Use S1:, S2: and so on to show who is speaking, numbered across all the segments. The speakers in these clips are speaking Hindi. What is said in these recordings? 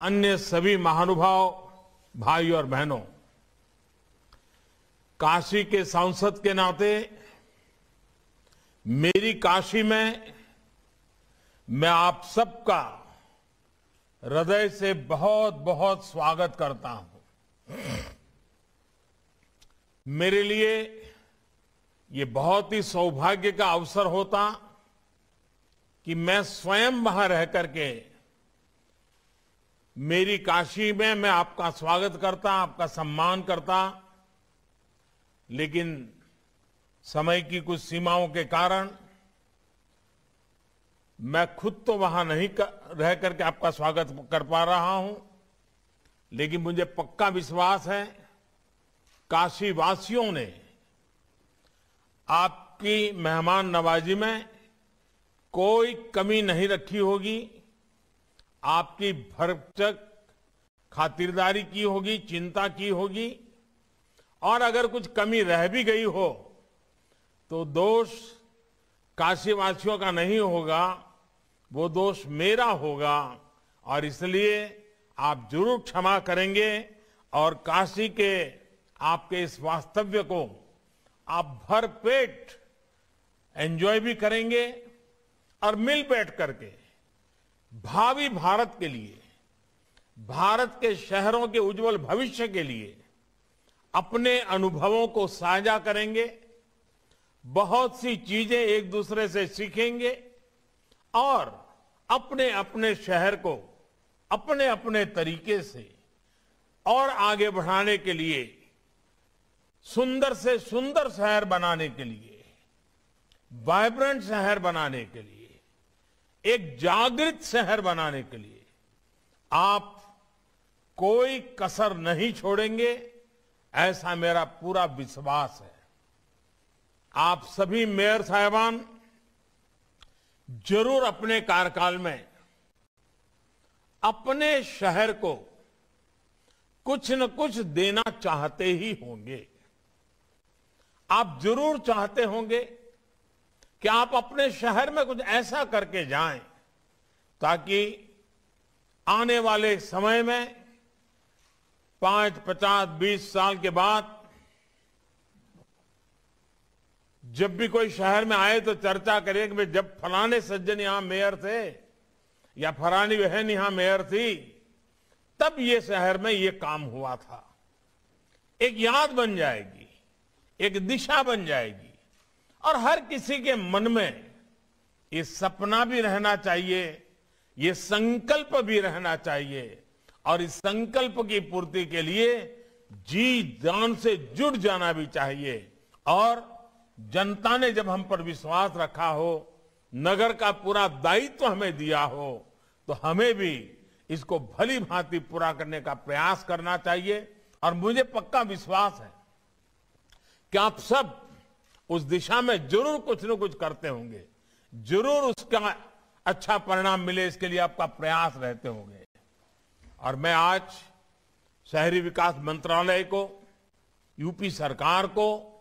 S1: अन्य सभी महानुभाव भाई और बहनों, काशी के सांसद के नाते मेरी काशी में मैं आप सबका हृदय से बहुत बहुत स्वागत करता हूं। मेरे लिए ये बहुत ही सौभाग्य का अवसर होता कि मैं स्वयं वहां रह करके मेरी काशी में मैं आपका स्वागत करता, आपका सम्मान करता, लेकिन समय की कुछ सीमाओं के कारण मैं खुद तो वहां नहीं रह करके आपका स्वागत कर पा रहा हूं, लेकिन मुझे पक्का विश्वास है काशी वासियों ने आपकी मेहमान नवाजी में कोई कमी नहीं रखी होगी, आपकी भरचक खातिरदारी की होगी, चिंता की होगी, और अगर कुछ कमी रह भी गई हो तो दोष काशीवासियों का नहीं होगा, वो दोष मेरा होगा, और इसलिए आप जरूर क्षमा करेंगे और काशी के आपके इस वास्तव्य को आप भरपेट एंजॉय भी करेंगे और मिल बैठ करके भावी भारत के लिए, भारत के शहरों के उज्जवल भविष्य के लिए अपने अनुभवों को साझा करेंगे, बहुत सी चीजें एक दूसरे से सीखेंगे और अपने अपने शहर को अपने अपने तरीके से और आगे बढ़ाने के लिए, सुंदर से सुंदर शहर बनाने के लिए, वाइब्रेंट शहर बनाने के लिए, एक जागृत शहर बनाने के लिए आप कोई कसर नहीं छोड़ेंगे, ऐसा मेरा पूरा विश्वास है। आप सभी मेयर साहिबान जरूर अपने कार्यकाल में अपने शहर को कुछ न कुछ देना चाहते ही होंगे। आप जरूर चाहते होंगे कि आप अपने शहर में कुछ ऐसा करके जाएं ताकि आने वाले समय में 5, 50, 20 साल के बाद जब भी कोई शहर में आए तो चर्चा करें कि जब फलाने सज्जन यहां मेयर थे या फलानी बहन यहां मेयर थी, तब ये शहर में ये काम हुआ था। एक याद बन जाएगी, एक दिशा बन जाएगी, और हर किसी के मन में ये सपना भी रहना चाहिए, ये संकल्प भी रहना चाहिए, और इस संकल्प की पूर्ति के लिए जी जान से जुट जाना भी चाहिए। और जनता ने जब हम पर विश्वास रखा हो, नगर का पूरा दायित्व हमें दिया हो, तो हमें भी इसको भली भांति पूरा करने का प्रयास करना चाहिए। और मुझे पक्का विश्वास है कि आप सब उस दिशा में जरूर कुछ न कुछ करते होंगे, जरूर उसका अच्छा परिणाम मिले, इसके लिए आपका प्रयास रहते होंगे। और मैं आज शहरी विकास मंत्रालय को, यूपी सरकार को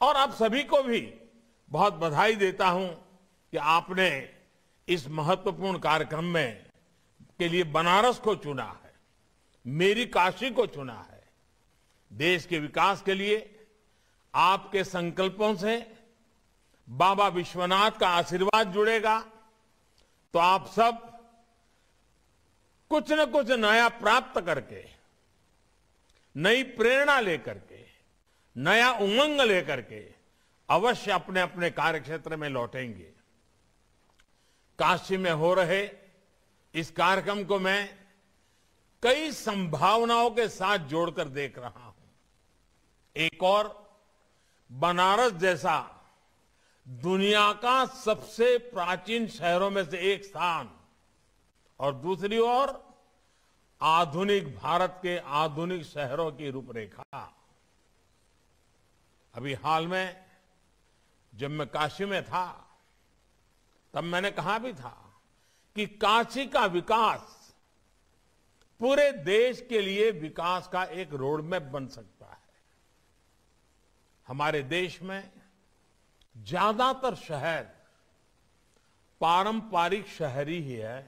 S1: और आप सभी को भी बहुत बधाई देता हूं कि आपने इस महत्वपूर्ण कार्यक्रम में के लिए बनारस को चुना है, मेरी काशी को चुना है। देश के विकास के लिए आपके संकल्पों से बाबा विश्वनाथ का आशीर्वाद जुड़ेगा, तो आप सब कुछ न कुछ नया प्राप्त करके, नई प्रेरणा लेकर के, नया उमंग लेकर के अवश्य अपने अपने कार्यक्षेत्र में लौटेंगे। काशी में हो रहे इस कार्यक्रम को मैं कई संभावनाओं के साथ जोड़कर देख रहा हूं। एक और बनारस जैसा दुनिया का सबसे प्राचीन शहरों में से एक स्थान, और दूसरी ओर आधुनिक भारत के आधुनिक शहरों की रूपरेखा। अभी हाल में जब मैं काशी में था, तब मैंने कहा भी था कि काशी का विकास पूरे देश के लिए विकास का एक रोडमैप बन सकता है। हमारे देश में ज्यादातर शहर पारंपरिक शहर ही है।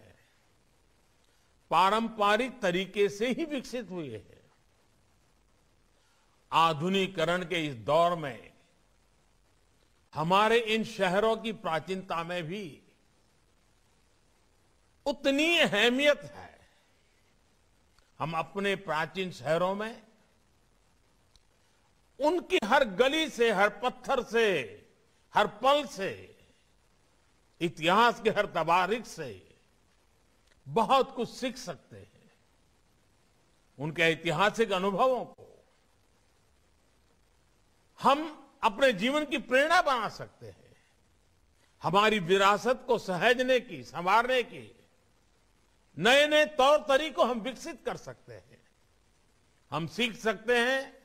S1: पारंपरिक तरीके से ही विकसित हुए हैं। आधुनिकीकरण के इस दौर में हमारे इन शहरों की प्राचीनता में भी उतनी अहमियत है। हम अपने प्राचीन शहरों में उनकी हर गली से, हर पत्थर से, हर पल से, इतिहास के हर तबारीख से बहुत कुछ सीख सकते हैं। उनके ऐतिहासिक अनुभवों को हम अपने जीवन की प्रेरणा बना सकते हैं। हमारी विरासत को सहेजने की, संवारने की नए नए तौर तरीकों हम विकसित कर सकते हैं। हम सीख सकते हैं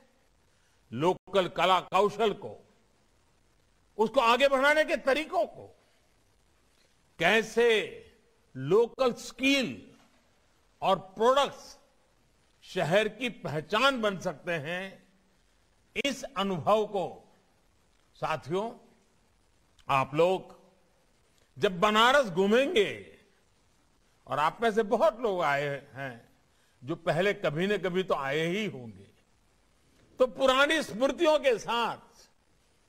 S1: लोकल कला कौशल को, उसको आगे बढ़ाने के तरीकों को, कैसे लोकल स्किल और प्रोडक्ट्स शहर की पहचान बन सकते हैं। इस अनुभव को साथियों, आप लोग जब बनारस घूमेंगे, और आप में से बहुत लोग आए हैं जो पहले कभी न कभी तो आए ही होंगे, तो पुरानी स्मृतियों के साथ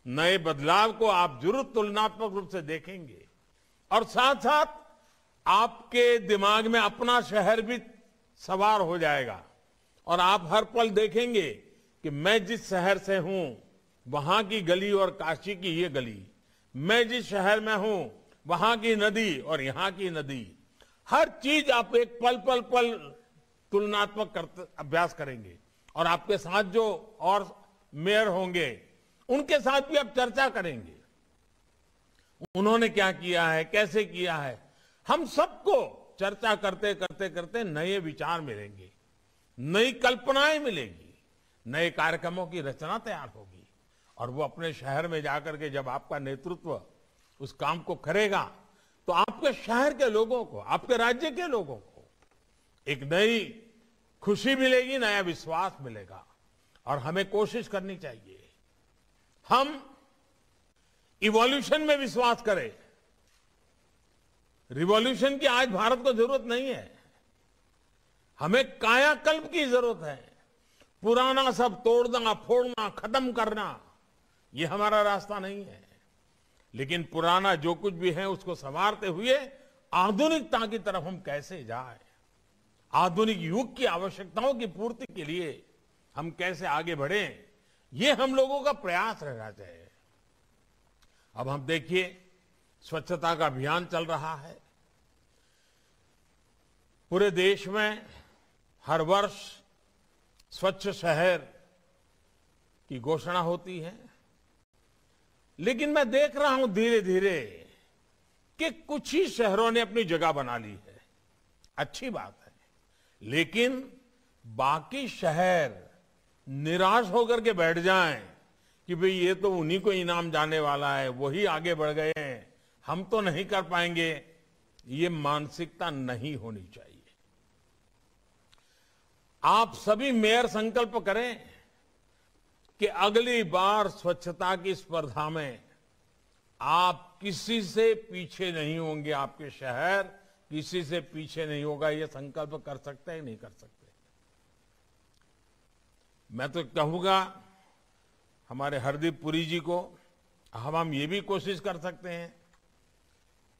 S1: नए बदलाव को आप जरूर तुलनात्मक रूप से देखेंगे, और साथ साथ आपके दिमाग में अपना शहर भी सवार हो जाएगा, और आप हर पल देखेंगे कि मैं जिस शहर से हूं वहां की गली और काशी की ये गली, मैं जिस शहर में हूं वहां की नदी और यहां की नदी, हर चीज आप एक पल पल पल तुलनात्मक अभ्यास करेंगे। और आपके साथ जो और मेयर होंगे उनके साथ भी आप चर्चा करेंगे, उन्होंने क्या किया है, कैसे किया है। हम सबको चर्चा करते करते करते नए विचार मिलेंगे, नई कल्पनाएं मिलेगी, नए कार्यक्रमों की रचना तैयार होगी, और वो अपने शहर में जाकर के जब आपका नेतृत्व उस काम को करेगा तो आपके शहर के लोगों को, आपके राज्य के लोगों को एक नई खुशी मिलेगी, नया विश्वास मिलेगा। और हमें कोशिश करनी चाहिए हम इवोल्यूशन में विश्वास करें। रिवॉल्यूशन की आज भारत को जरूरत नहीं है, हमें कायाकल्प की जरूरत है। पुराना सब तोड़ना, फोड़ना, खत्म करना, ये हमारा रास्ता नहीं है। लेकिन पुराना जो कुछ भी है उसको संवारते हुए आधुनिकता की तरफ हम कैसे जाएं, आधुनिक युग की आवश्यकताओं की पूर्ति के लिए हम कैसे आगे बढ़ें, ये हम लोगों का प्रयास रहना चाहिए। अब हम देखिए, स्वच्छता का अभियान चल रहा है पूरे देश में। हर वर्ष स्वच्छ शहर की घोषणा होती है, लेकिन मैं देख रहा हूं धीरे धीरे कि कुछ ही शहरों ने अपनी जगह बना ली है। अच्छी बात है, लेकिन बाकी शहर निराश होकर के बैठ जाएं कि भाई ये तो उन्हीं को इनाम जाने वाला है, वही आगे बढ़ गए हैं, हम तो नहीं कर पाएंगे, ये मानसिकता नहीं होनी चाहिए। आप सभी मेयर संकल्प करें कि अगली बार स्वच्छता की स्पर्धा में आप किसी से पीछे नहीं होंगे, आपके शहर किसी से पीछे नहीं होगा। ये संकल्प कर सकते हैं, नहीं कर सकते? मैं तो कहूंगा हमारे हरदीप पुरी जी को, हम ये भी कोशिश कर सकते हैं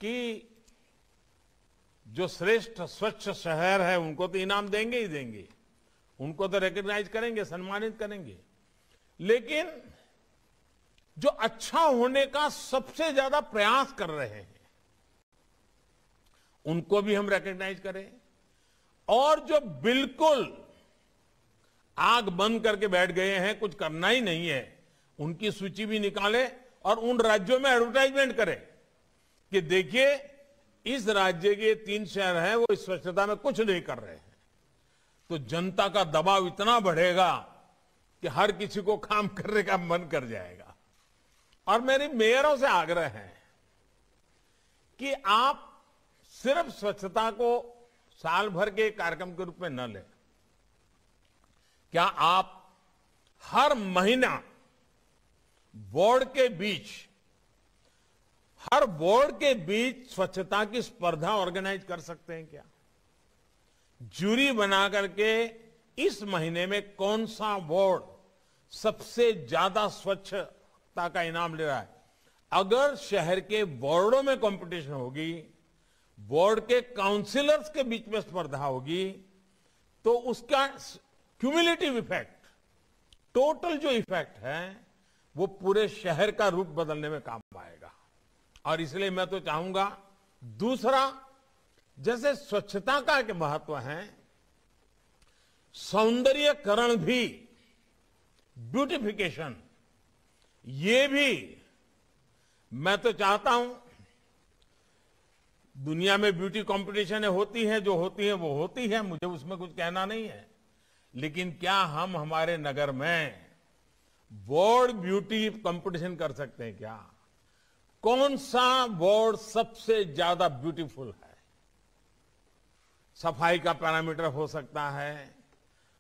S1: कि जो श्रेष्ठ स्वच्छ शहर है उनको तो इनाम देंगे ही देंगे, उनको तो रिकॉग्नाइज करेंगे, सम्मानित करेंगे, लेकिन जो अच्छा होने का सबसे ज्यादा प्रयास कर रहे हैं उनको भी हम रिकॉग्नाइज करें, और जो बिल्कुल आग बंद करके बैठ गए हैं, कुछ करना ही नहीं है, उनकी सूची भी निकालें और उन राज्यों में एडवर्टाइजमेंट करें कि देखिए इस राज्य के 3 शहर हैं वो इस स्वच्छता में कुछ नहीं कर रहे हैं। तो जनता का दबाव इतना बढ़ेगा कि हर किसी को काम करने का मन कर जाएगा। और मेरी मेयरों से आग्रह है कि आप सिर्फ स्वच्छता को साल भर के कार्यक्रम के रूप में न लें। क्या आप हर महीना बोर्ड के बीच, हर बोर्ड के बीच स्वच्छता की स्पर्धा ऑर्गेनाइज कर सकते हैं क्या? जूरी बना करके इस महीने में कौन सा वार्ड सबसे ज्यादा स्वच्छता का इनाम ले रहा है। अगर शहर के वार्डों में कंपटीशन होगी, वार्ड के काउंसिलर्स के बीच में स्पर्धा होगी, तो उसका क्यूमुलेटिव इफेक्ट, टोटल जो इफेक्ट है वो पूरे शहर का रूप बदलने में काम आएगा। और इसलिए मैं तो चाहूंगा, दूसरा, जैसे स्वच्छता का एक महत्व है, सौंदर्यकरण भी, ब्यूटिफिकेशन, ये भी मैं तो चाहता हूं। दुनिया में ब्यूटी कंपटीशन होती है, जो होती है वो होती है, मुझे उसमें कुछ कहना नहीं है। लेकिन क्या हम हमारे नगर में वार्ड ब्यूटी कंपटीशन कर सकते हैं क्या? कौन सा वार्ड सबसे ज्यादा ब्यूटीफुल है? सफाई का पैरामीटर हो सकता है,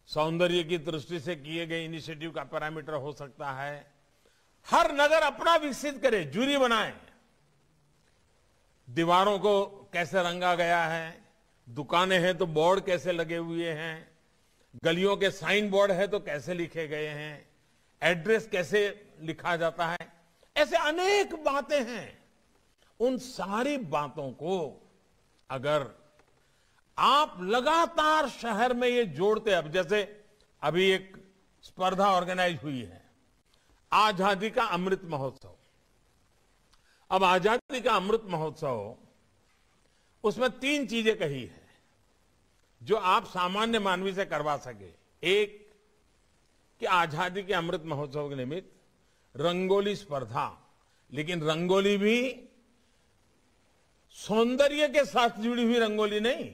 S1: सौंदर्य की दृष्टि से किए गए इनिशिएटिव का पैरामीटर हो सकता है। हर नगर अपना विकसित करे, जूरी बनाए। दीवारों को कैसे रंगा गया है, दुकानें हैं तो बोर्ड कैसे लगे हुए हैं, गलियों के साइन बोर्ड है तो कैसे लिखे गए हैं, एड्रेस कैसे लिखा जाता है, ऐसे अनेक बातें हैं। उन सारी बातों को अगर आप लगातार शहर में ये जोड़ते, अब जैसे अभी एक स्पर्धा ऑर्गेनाइज हुई है, आजादी का अमृत महोत्सव। अब आजादी का अमृत महोत्सव, उसमें 3 चीजें कही है जो आप सामान्य मानवी से करवा सके। एक, कि आजादी के अमृत महोत्सव के निमित्त रंगोली स्पर्धा, लेकिन रंगोली भी सौंदर्य के साथ जुड़ी हुई रंगोली नहीं,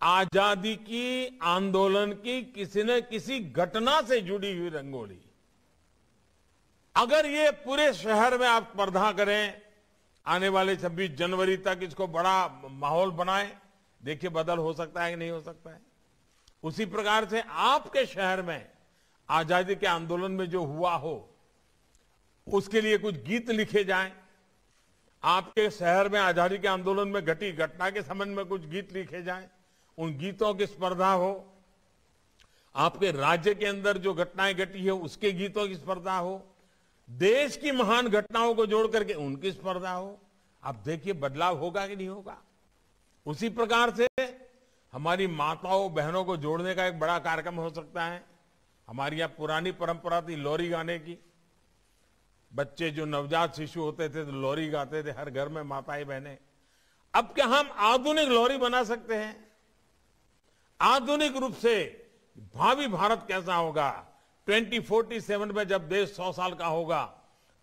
S1: आजादी की आंदोलन की किसी न किसी घटना से जुड़ी हुई रंगोली। अगर ये पूरे शहर में आप स्पर्धा करें, आने वाले 26 जनवरी तक इसको बड़ा माहौल बनाए, देखिए बदल हो सकता है कि नहीं हो सकता है। उसी प्रकार से आपके शहर में आजादी के आंदोलन में जो हुआ हो, उसके लिए कुछ गीत लिखे जाएं। आपके शहर में आजादी के आंदोलन में घटी घटना के संबंध में कुछ गीत लिखे जाएं, उन गीतों की स्पर्धा हो। आपके राज्य के अंदर जो घटनाएं घटी है उसके गीतों की स्पर्धा हो। देश की महान घटनाओं को जोड़ करके उनकी स्पर्धा हो। आप देखिए बदलाव होगा कि नहीं होगा। उसी प्रकार से हमारी माताओं बहनों को जोड़ने का एक बड़ा कार्यक्रम हो सकता है। हमारी यहां पुरानी परंपरा थी लोरी गाने की। बच्चे जो नवजात शिशु होते थे तो लोरी गाते थे, हर घर में माताएं बहनें। अब क्या हम आधुनिक लोरी बना सकते हैं? आधुनिक रूप से भावी भारत कैसा होगा, 2047 में जब देश 100 साल का होगा,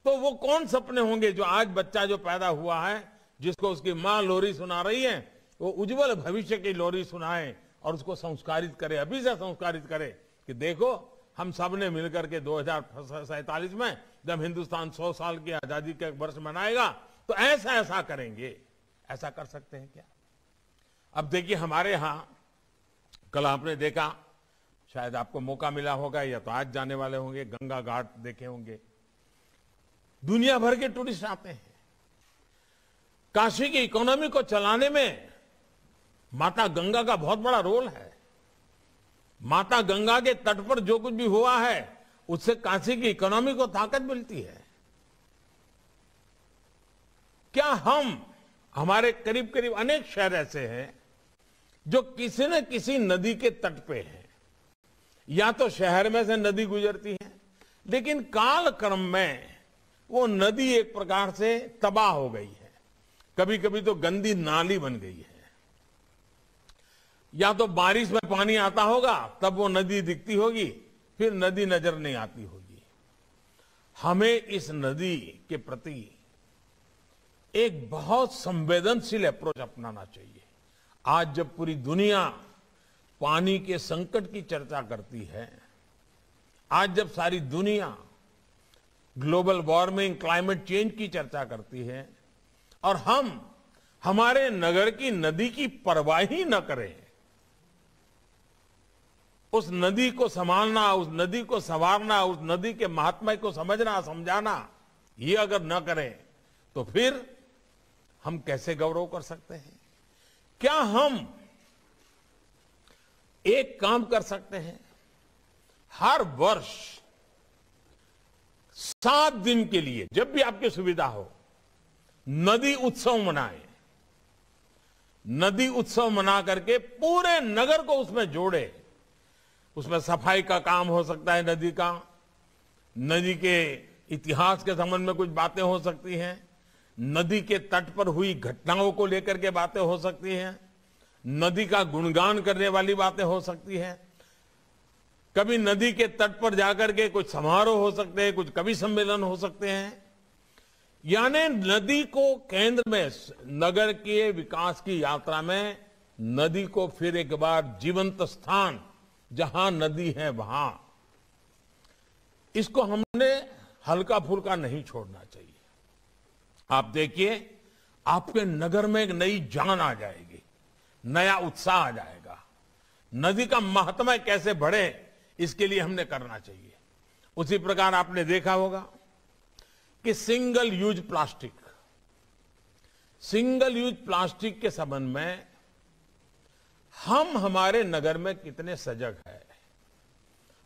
S1: तो वो कौन सपने होंगे जो आज बच्चा जो पैदा हुआ है, जिसको उसकी मां लोरी सुना रही है, वो उज्जवल भविष्य की लोरी सुनाए और उसको संस्कारित करे, अभी से संस्कारित करे कि देखो हम सब ने मिलकर के 2047 में जब हिंदुस्तान 100 साल की आजादी का एक वर्ष मनाएगा तो ऐसा ऐसा करेंगे। ऐसा कर सकते हैं क्या? अब देखिए हमारे यहां कल आपने देखा, शायद आपको मौका मिला होगा या तो आज जाने वाले होंगे, गंगा घाट देखे होंगे। दुनिया भर के टूरिस्ट आते हैं। काशी की इकोनॉमी को चलाने में माता गंगा का बहुत बड़ा रोल है। माता गंगा के तट पर जो कुछ भी हुआ है उससे काशी की इकोनॉमी को ताकत मिलती है। क्या हमारे करीब करीब अनेक शहर ऐसे हैं जो किसी न किसी नदी के तट पे है, या तो शहर में से नदी गुजरती है, लेकिन काल क्रम में वो नदी एक प्रकार से तबाह हो गई है। कभी कभी तो गंदी नाली बन गई है। या तो बारिश में पानी आता होगा तब वो नदी दिखती होगी, फिर नदी नजर नहीं आती होगी। हमें इस नदी के प्रति एक बहुत संवेदनशील अप्रोच अपनाना चाहिए। आज जब पूरी दुनिया पानी के संकट की चर्चा करती है, आज जब सारी दुनिया ग्लोबल वार्मिंग, क्लाइमेट चेंज की चर्चा करती है, और हम हमारे नगर की नदी की परवाह ही न करें, उस नदी को संभालना, उस नदी को संवारना, उस नदी के महात्म्य को समझना समझाना, ये अगर न करें तो फिर हम कैसे गौरव कर सकते हैं? क्या हम एक काम कर सकते हैं, हर वर्ष 7 दिन के लिए जब भी आपकी सुविधा हो नदी उत्सव मनाएं। नदी उत्सव मना करके पूरे नगर को उसमें जोड़े। उसमें सफाई का काम हो सकता है, नदी का, नदी के इतिहास के संबंध में कुछ बातें हो सकती हैं, नदी के तट पर हुई घटनाओं को लेकर के बातें हो सकती हैं, नदी का गुणगान करने वाली बातें हो सकती हैं। कभी नदी के तट पर जाकर के कुछ समारोह हो सकते हैं, कुछ कवि सम्मेलन हो सकते हैं। यानी नदी को केंद्र में, नगर के विकास की यात्रा में नदी को फिर एक बार जीवंत स्थान, जहां नदी है वहां, इसको हमने हल्का फुल्का नहीं छोड़ना चाहिए। आप देखिए, आपके नगर में एक नई जान आ जाएगी, नया उत्साह आ जाएगा। नदी का महत्व कैसे बढ़े, इसके लिए हमने करना चाहिए। उसी प्रकार आपने देखा होगा कि सिंगल यूज प्लास्टिक के संबंध में हम हमारे नगर में कितने सजग हैं।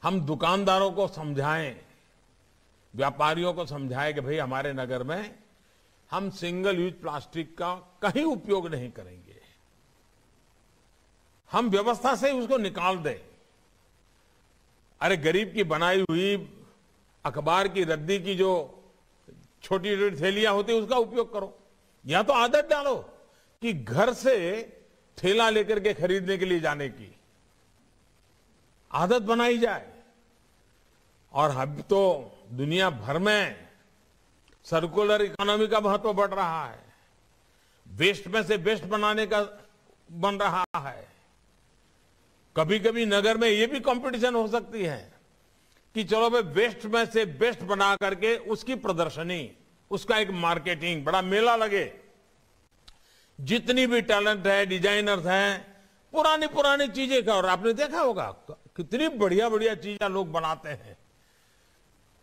S1: हम दुकानदारों को समझाएं, व्यापारियों को समझाएं कि भाई हमारे नगर में हम सिंगल यूज प्लास्टिक का कहीं उपयोग नहीं करेंगे, हम व्यवस्था से उसको निकाल दें। अरे गरीब की बनाई हुई अखबार की रद्दी की जो छोटी छोटी थैलियां होती है उसका उपयोग करो, या तो आदत डालो कि घर से थैला लेकर के खरीदने के लिए जाने की आदत बनाई जाए। और अब तो दुनिया भर में सर्कुलर इकोनॉमी का महत्व बढ़ रहा है, वेस्ट में से बेस्ट बनाने का बन रहा है। कभी कभी नगर में यह भी कंपटीशन हो सकती है कि चलो भाई वेस्ट में से बेस्ट बना करके उसकी प्रदर्शनी, उसका एक मार्केटिंग, बड़ा मेला लगे। जितनी भी टैलेंट है, डिजाइनर्स हैं, पुरानी पुरानी चीजें का, और आपने देखा होगा कितनी बढ़िया बढ़िया चीजें लोग बनाते हैं,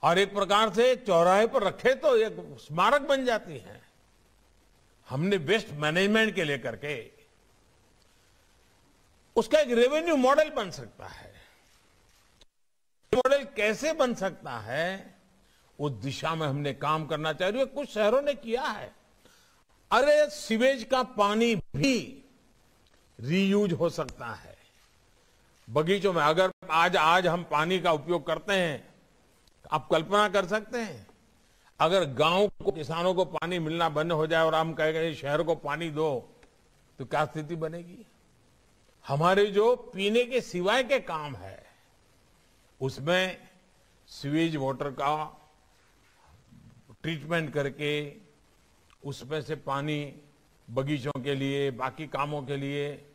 S1: और एक प्रकार से चौराहे पर रखे तो एक स्मारक बन जाती है। हमने वेस्ट मैनेजमेंट के लेकर के उसका एक रेवेन्यू मॉडल बन सकता है। मॉडल कैसे बन सकता है, उस दिशा में हमने काम करना चाहिए। कुछ शहरों ने किया है। अरे सीवेज का पानी भी रीयूज हो सकता है बगीचों में। अगर आज हम पानी का उपयोग करते हैं, आप कल्पना कर सकते हैं अगर गांव को, किसानों को पानी मिलना बंद हो जाए और हम कहेंगे शहर को पानी दो, तो क्या स्थिति बनेगी। हमारे जो पीने के सिवाय के काम है उसमें सीवेज वाटर का ट्रीटमेंट करके उसमें से पानी बगीचों के लिए, बाकी कामों के लिए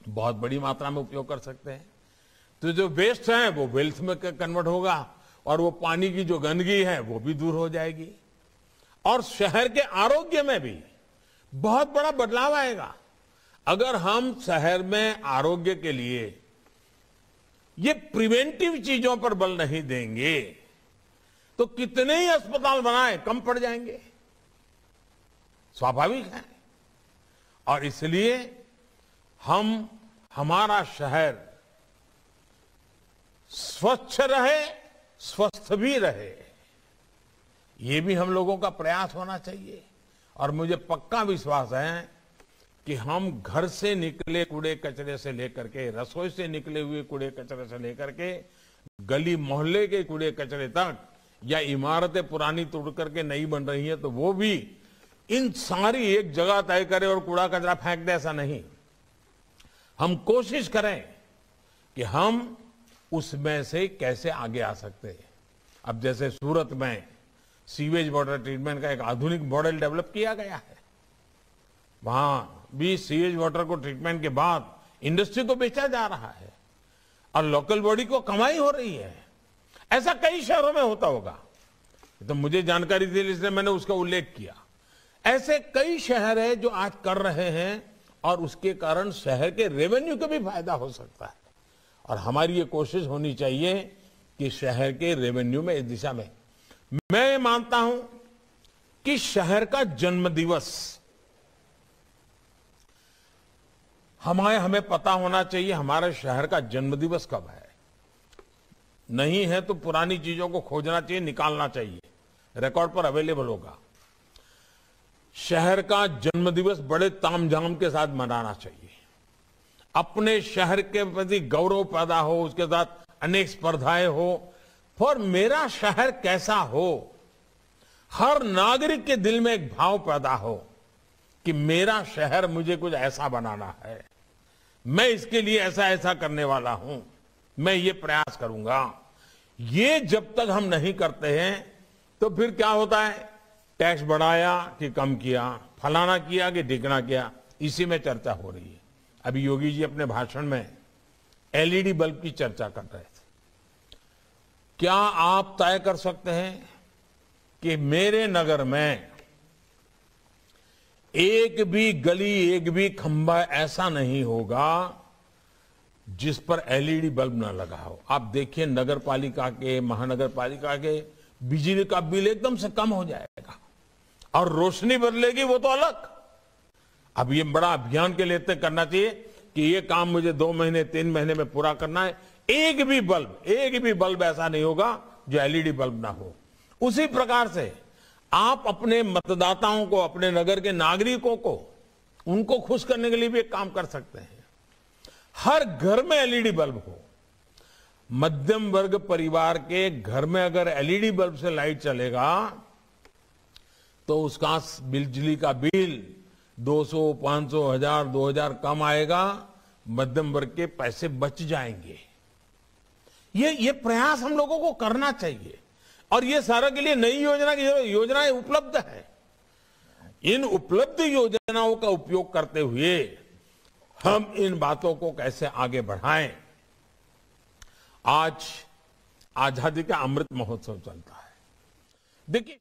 S1: बहुत बड़ी मात्रा में उपयोग कर सकते हैं। तो जो वेस्ट है वो वेल्थ में कन्वर्ट होगा, और वो पानी की जो गंदगी है वो भी दूर हो जाएगी, और शहर के आरोग्य में भी बहुत बड़ा बदलाव आएगा। अगर हम शहर में आरोग्य के लिए ये प्रिवेंटिव चीजों पर बल नहीं देंगे तो कितने ही अस्पताल बनाए, कम पड़ जाएंगे, स्वाभाविक है। और इसलिए हमारा शहर स्वच्छ रहे, स्वस्थ भी रहे, ये भी हम लोगों का प्रयास होना चाहिए। और मुझे पक्का विश्वास है कि हम घर से निकले कूड़े कचरे से लेकर के, रसोई से निकले हुए कूड़े कचरे से लेकर के, गली मोहल्ले के कूड़े कचरे तक, या इमारतें पुरानी तोड़ करके नई बन रही है तो वो भी, इन सारी एक जगह तय करें और कूड़ा कचरा फेंक दे, ऐसा नहीं। हम कोशिश करें कि हम उसमें से कैसे आगे आ सकते हैं। अब जैसे सूरत में सीवेज वाटर ट्रीटमेंट का एक आधुनिक मॉडल डेवलप किया गया है, वहां भी सीवेज वाटर को ट्रीटमेंट के बाद इंडस्ट्री को बेचा जा रहा है और लोकल बॉडी को कमाई हो रही है। ऐसा कई शहरों में होता होगा, तो मुझे जानकारी थी इसलिए मैंने उसका उल्लेख किया। ऐसे कई शहर है जो आज कर रहे हैं, और उसके कारण शहर के रेवेन्यू को भी फायदा हो सकता है। और हमारी ये कोशिश होनी चाहिए कि शहर के रेवेन्यू में, इस दिशा में मैं मानता हूं कि शहर का जन्मदिवस हमें पता होना चाहिए हमारे शहर का जन्मदिवस कब है। नहीं है तो पुरानी चीजों को खोजना चाहिए, निकालना चाहिए, रिकॉर्ड पर अवेलेबल होगा। शहर का जन्मदिवस बड़े तामझाम के साथ मनाना चाहिए। अपने शहर के प्रति गौरव पैदा हो, उसके साथ अनेक स्पर्धाएं हो, और मेरा शहर कैसा हो, हर नागरिक के दिल में एक भाव पैदा हो कि मेरा शहर मुझे कुछ ऐसा बनाना है, मैं इसके लिए ऐसा ऐसा करने वाला हूं, मैं ये प्रयास करूंगा। ये जब तक हम नहीं करते हैं तो फिर क्या होता है, टैक्स बढ़ाया कि कम किया, फलाना किया कि ढिकना किया, इसी में चर्चा हो रही है। अभी योगी जी अपने भाषण में एलईडी बल्ब की चर्चा कर रहे थे। क्या आप तय कर सकते हैं कि मेरे नगर में एक भी गली, एक भी खंभा ऐसा नहीं होगा जिस पर एलईडी बल्ब ना लगा हो? आप देखिए नगर पालिका के, महानगर पालिका के बिजली का बिल एकदम से कम हो जाएगा और रोशनी बदलेगी, वो तो अलग। अब ये बड़ा अभियान के लिए करना चाहिए कि ये काम मुझे 2 महीने 3 महीने में पूरा करना है। एक भी बल्ब ऐसा नहीं होगा जो एलईडी बल्ब ना हो। उसी प्रकार से आप अपने मतदाताओं को, अपने नगर के नागरिकों को, उनको खुश करने के लिए भी एक काम कर सकते हैं। हर घर में एलईडी बल्ब हो। मध्यम वर्ग परिवार के घर में अगर एलईडी बल्ब से लाइट चलेगा तो उसका बिजली का बिल 200, 500, 1000, 2000 कम आएगा। मध्यम वर्ग के पैसे बच जाएंगे। ये प्रयास हम लोगों को करना चाहिए और ये सारा के लिए नई योजनाएं उपलब्ध है। इन उपलब्ध योजनाओं का उपयोग करते हुए हम इन बातों को कैसे आगे बढ़ाएं। आज आजादी का अमृत महोत्सव चलता है। देखिए